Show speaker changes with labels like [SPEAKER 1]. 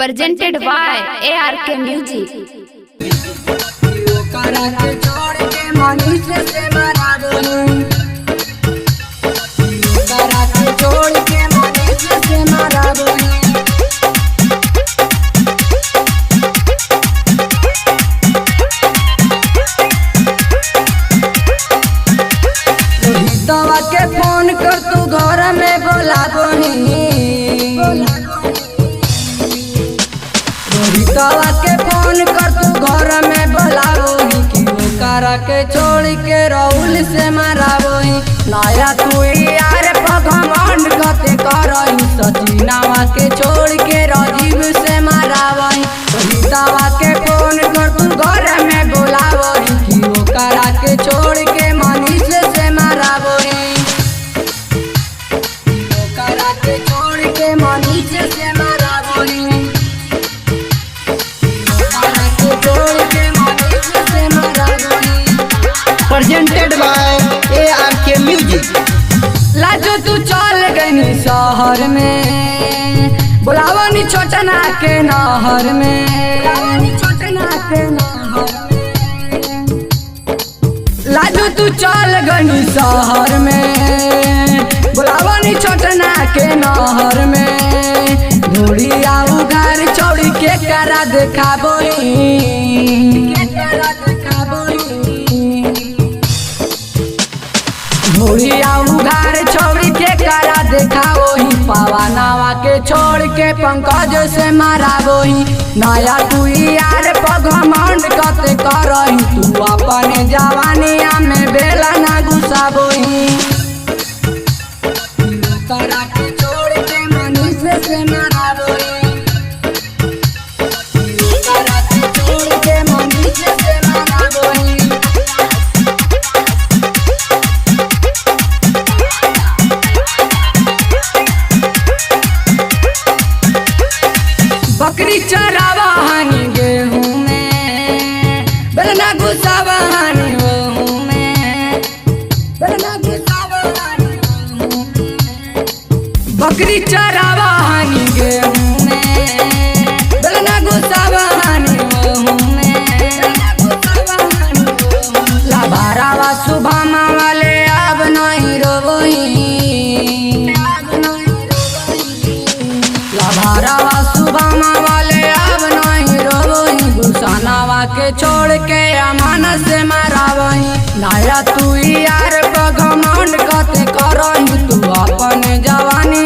[SPEAKER 1] presented by ARK Music.
[SPEAKER 2] के phone कर तू घर में बोला रोहितवा के फोन कर तू घर में बोलाबोही कि ओकरा के छोड़ के राहुल से मराबोही नया तू यार पगमंड कते करही सचिनावा के छोड़ के राजीव से मराबोही रोहितवा के फोन कर तू घर में बोलाबोही कि ओकरा के छोड़ के मनीष से मराबोही छोड़ के मनीष से मराबोही
[SPEAKER 3] presented by ARK Music.
[SPEAKER 2] Lajo तू चल गई शहर में बुलावनी छोटना के नहर में लाजो तू चल गई शहर में बुलावनी छोटना के नहर में धूड़िया उधार चौड़ी के करा देखाबोही धूड़िया उधार छोड़ी के करा देखाबोही पवनवा के छोड़ के पंकज से माराबोही नया तू यार पगमंड कते करही तू अपने जवानिया में बेला ना घुसाबोही करा के छोड़ के मनीष से माराबोही करा के छोड़ के मनीष से माराबोही बकरी चरावा हानि गेहूं में बेलना घुसावा हानि गेहूं में बेलना घुसावा हानि गेहूं में बकरी चरावा हानि गेहूं में बेलना घुसावा हानि गेहूं में लाभारावा सुभामा वाले अब नहीं रोबोही लाभारावा सुभामा वाले अब नहीं रोबोही गुसानावा के छोड़ के अमान से माराबोही नया तू यार पगमंड कते करही तू अपन जवानी